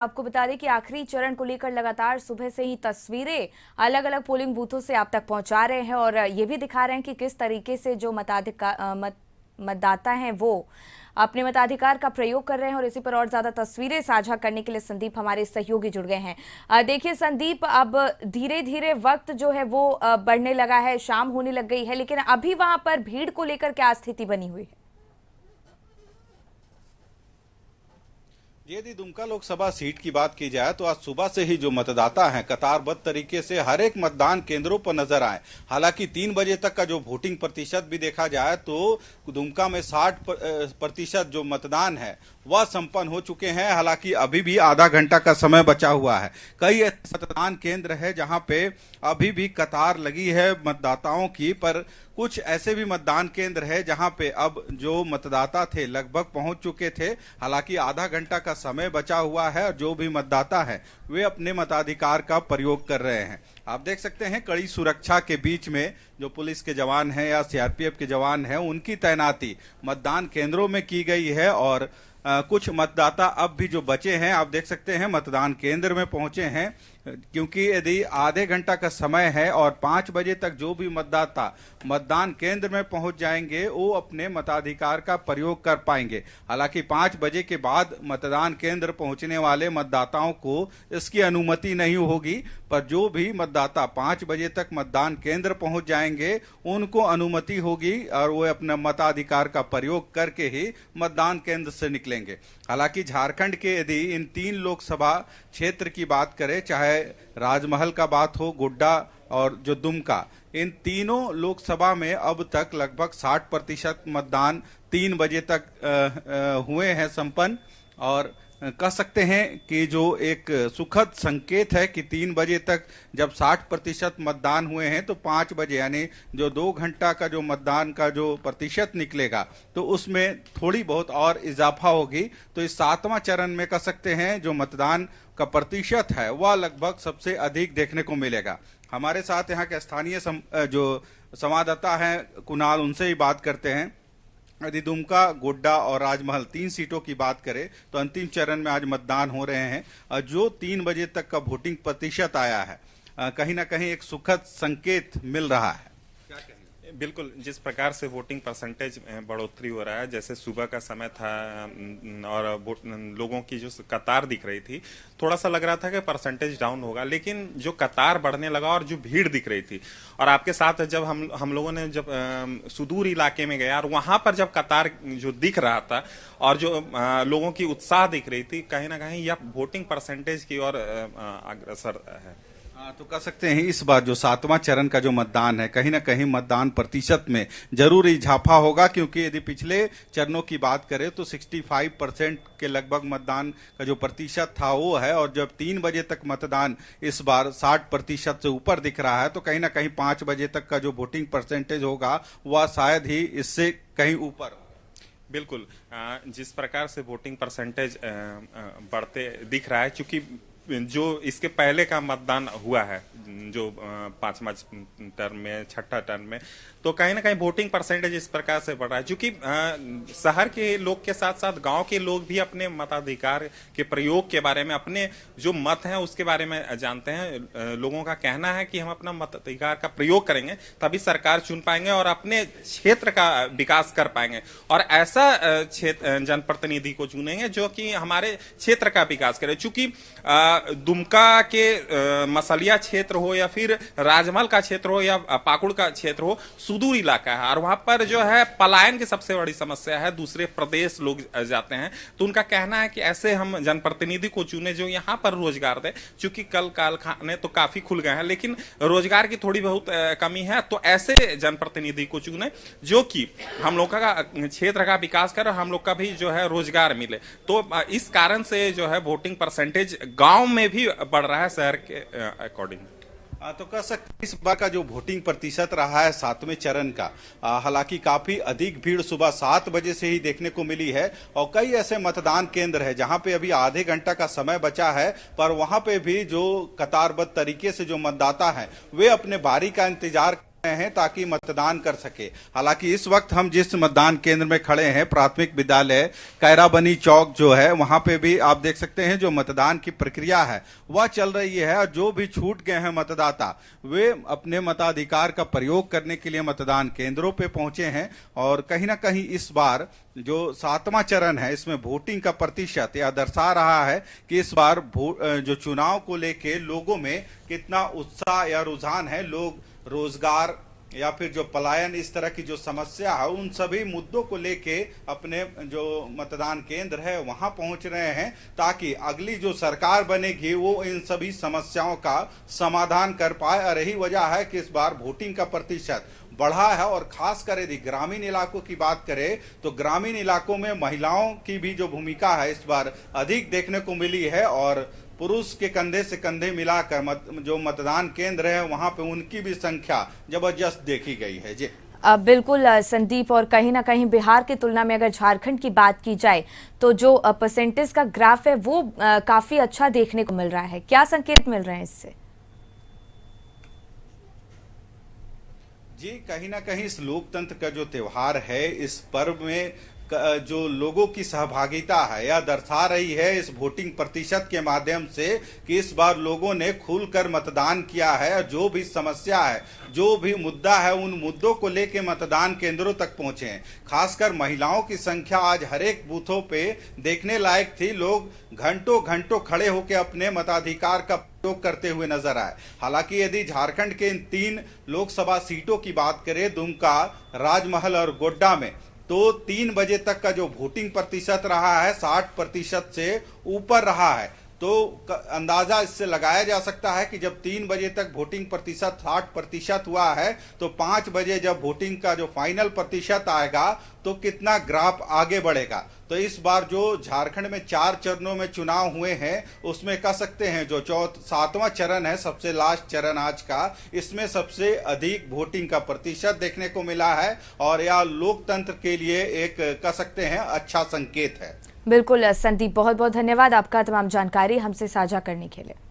आपको बता दें कि आखिरी चरण को लेकर लगातार सुबह से ही तस्वीरें अलग अलग पोलिंग बूथों से आप तक पहुंचा रहे हैं और ये भी दिखा रहे हैं कि किस तरीके से जो मतदाता हैं वो अपने मताधिकार का प्रयोग कर रहे हैं। और इसी पर और ज्यादा तस्वीरें साझा करने के लिए संदीप हमारे सहयोगी जुड़ गए हैं। देखिए संदीप, अब धीरे धीरे वक्त जो है वो बढ़ने लगा है, शाम होने लग गई है, लेकिन अभी वहां पर भीड़ को लेकर क्या स्थिति बनी हुई है? यदि दुमका लोकसभा सीट की बात की जाए तो आज सुबह से ही जो मतदाता हैं कतारबद्ध तरीके से हर एक मतदान केंद्रों पर नजर आए। हालांकि 3 बजे तक का जो वोटिंग प्रतिशत भी देखा जाए तो दुमका में 60% जो मतदान है वह संपन्न हो चुके हैं। हालांकि अभी भी आधा घंटा का समय बचा हुआ है। कई ऐसे मतदान केंद्र है जहां पे अभी भी कतार लगी है मतदाताओं की, पर कुछ ऐसे भी मतदान केंद्र है जहां पे अब जो मतदाता थे लगभग पहुंच चुके थे। हालांकि आधा घंटा का समय बचा हुआ है और जो भी मतदाता है वे अपने मताधिकार का प्रयोग कर रहे हैं। आप देख सकते हैं कड़ी सुरक्षा के बीच में जो पुलिस के जवान हैं या सीआरपीएफ के जवान हैं उनकी तैनाती मतदान केंद्रों में की गई है। और कुछ मतदाता अब भी जो बचे हैं आप देख सकते हैं मतदान केंद्र में पहुंचे हैं, क्योंकि यदि आधे घंटा का समय है और 5 बजे तक जो भी मतदाता मतदान केंद्र में पहुंच जाएंगे वो अपने मताधिकार का प्रयोग कर पाएंगे। हालांकि 5 बजे के बाद मतदान केंद्र पहुंचने वाले मतदाताओं को इसकी अनुमति नहीं होगी, पर जो भी मतदाता 5 बजे तक मतदान केंद्र पहुंच जाएंगे उनको अनुमति होगी और वो अपने मताधिकार का प्रयोग करके ही मतदान केंद्र से निकलेंगे। हालांकि झारखंड के यदि इन 3 लोकसभा क्षेत्र की बात करें, चाहे राजमहल का बात हो, गोड्डा और जो दुमका, इन तीनों लोकसभा में अब तक लगभग 60% मतदान 3 बजे तक हुए हैं संपन्न। और कह सकते हैं कि जो एक सुखद संकेत है कि 3 बजे तक जब 60% मतदान हुए हैं तो 5 बजे यानी जो 2 घंटा का जो मतदान का जो प्रतिशत निकलेगा तो उसमें थोड़ी बहुत और इजाफा होगी। तो इस 7वां चरण में कह सकते हैं जो मतदान का प्रतिशत है वह लगभग सबसे अधिक देखने को मिलेगा। हमारे साथ यहाँ के स्थानीय जो संवाददाता हैं कुणाल, उनसे ही बात करते हैं। यदि दुमका, गोड्डा और राजमहल 3 सीटों की बात करें तो अंतिम चरण में आज मतदान हो रहे हैं। जो 3 बजे तक का वोटिंग प्रतिशत आया है कहीं ना कहीं एक सुखद संकेत मिल रहा है। बिल्कुल, जिस प्रकार से वोटिंग परसेंटेज बढ़ोतरी हो रहा है, जैसे सुबह का समय था और लोगों की जो कतार दिख रही थी, थोड़ा सा लग रहा था कि परसेंटेज डाउन होगा, लेकिन जो कतार बढ़ने लगा और जो भीड़ दिख रही थी, और आपके साथ जब हम लोगों ने जब सुदूर इलाके में गया और वहां पर जब कतार जो दिख रहा था और जो लोगों की उत्साह दिख रही थी, कहीं ना कहीं यह वोटिंग परसेंटेज की ओर अग्रसर है। तो कह सकते हैं इस बार जो 7वां चरण का जो मतदान है कहीं ना कहीं मतदान प्रतिशत में जरूर इजाफा होगा, क्योंकि यदि पिछले चरणों की बात करें तो 65% के लगभग मतदान का जो प्रतिशत था वो है, और जब 3 बजे तक मतदान इस बार 60% से ऊपर दिख रहा है तो कहीं ना कहीं 5 बजे तक का जो वोटिंग परसेंटेज होगा वह शायद ही इससे कहीं ऊपर। बिल्कुल, जिस प्रकार से वोटिंग परसेंटेज बढ़ते दिख रहा है, क्योंकि जो इसके पहले का मतदान हुआ है जो 5वां टर्म में, 6ठा टर्म में, तो कहीं ना कहीं वोटिंग परसेंटेज इस प्रकार से बढ़ रहा है, क्योंकि शहर के लोग के साथ साथ गांव के लोग भी अपने मताधिकार के प्रयोग के बारे में, अपने जो मत हैं उसके बारे में जानते हैं। लोगों का कहना है कि हम अपना मताधिकार का प्रयोग करेंगे तभी सरकार चुन पाएंगे और अपने क्षेत्र का विकास कर पाएंगे, और ऐसा क्षेत्र जनप्रतिनिधि को चुनेंगे जो कि हमारे क्षेत्र का विकास करे। चूंकि दुमका के मसलिया क्षेत्र हो या फिर राजमहल का क्षेत्र हो या पाकुड़ का क्षेत्र हो, सुदूर इलाका है और वहां पर जो है पलायन की सबसे बड़ी समस्या है, दूसरे प्रदेश लोग जाते हैं। तो उनका कहना है कि ऐसे हम जनप्रतिनिधि को चुने जो यहाँ पर रोजगार दे, क्योंकि कल कारखाने तो काफी खुल गए हैं लेकिन रोजगार की थोड़ी बहुत कमी है। तो ऐसे जनप्रतिनिधि को चुने जो कि हम लोग का क्षेत्र का विकास करे, हम लोग का भी जो है रोजगार मिले। तो इस कारण से जो है वोटिंग परसेंटेज गांव में भी बढ़ रहा है शहर के अकॉर्डिंग। तो कह सकते इस बार का जो वोटिंग प्रतिशत रहा है 7वें चरण का, हालांकि काफी अधिक भीड़ सुबह 7 बजे से ही देखने को मिली है, और कई ऐसे मतदान केंद्र है जहां पे अभी आधे घंटा का समय बचा है, पर वहां पे भी जो कतारबद्ध तरीके से जो मतदाता है वे अपने बारी का इंतजार हैं ताकि मतदान कर सके। हालांकि इस वक्त हम जिस मतदान केंद्र में खड़े हैं, प्राथमिक विद्यालय कैराबनी चौक जो है, वहां पे भी आप देख सकते हैं जो मतदान की प्रक्रिया है वह चल रही है। और जो भी छूट गए हैं मतदाता, वे अपने मताधिकार का प्रयोग करने के लिए मतदान केंद्रों पे पहुंचे हैं। और कहीं ना कहीं इस बार जो 7वां चरण है, इसमें वोटिंग का प्रतिशत यह दर्शा रहा है कि इस बार जो चुनाव को लेके लोगों में कितना उत्साह या रुझान है। लोग रोजगार या फिर जो पलायन, इस तरह की जो समस्या है, उन सभी मुद्दों को लेके अपने जो मतदान केंद्र है वहां पहुंच रहे हैं ताकि अगली जो सरकार बनेगी वो इन सभी समस्याओं का समाधान कर पाए। और यही वजह है कि इस बार वोटिंग का प्रतिशत बढ़ा है। और खासकर यदि ग्रामीण इलाकों की बात करें तो ग्रामीण इलाकों में महिलाओं की भी जो भूमिका है इस बार अधिक देखने को मिली है। और पुरुष के कंधे से कंधे मिलाकर जो मतदान केंद्र है वहां पे उनकी भी संख्या जबरदस्त देखी गई है। जी बिल्कुल संदीप, और कहीं ना कहीं बिहार की तुलना में अगर झारखंड की बात की जाए तो जो परसेंटेज का ग्राफ है वो काफी अच्छा देखने को मिल रहा है। क्या संकेत मिल रहे हैं इससे? जी, कहीं ना कहीं इस लोकतंत्र का जो त्योहार है, इस पर्व में जो लोगों की सहभागिता है यह दर्शा रही है इस वोटिंग प्रतिशत के माध्यम से कि इस बार लोगों ने खुलकर मतदान किया है। जो भी समस्या है, जो भी मुद्दा है, उन मुद्दों को लेकर मतदान केंद्रों तक पहुंचे हैं। खासकर महिलाओं की संख्या आज हर एक बूथों पे देखने लायक थी। लोग घंटों घंटों खड़े होकर अपने मताधिकार का प्रयोग करते हुए नजर आए। हालांकि यदि झारखंड के इन 3 लोकसभा सीटों की बात करें, दुमका, राजमहल और गोड्डा में, तो 3 बजे तक का जो वोटिंग प्रतिशत रहा है 60% से ऊपर रहा है। तो अंदाजा इससे लगाया जा सकता है कि जब 3 बजे तक वोटिंग प्रतिशत 60% हुआ है तो 5 बजे जब वोटिंग का जो फाइनल प्रतिशत आएगा तो कितना ग्राफ आगे बढ़ेगा। तो इस बार जो झारखंड में 4 चरणों में चुनाव हुए हैं उसमें कह सकते हैं जो 7वां चरण है, सबसे लास्ट चरण आज का, इसमें सबसे अधिक वोटिंग का प्रतिशत देखने को मिला है। और यह लोकतंत्र के लिए एक कह सकते हैं अच्छा संकेत है। बिल्कुल संदीप, बहुत बहुत धन्यवाद आपका तमाम जानकारी हमसे साझा करने के लिए।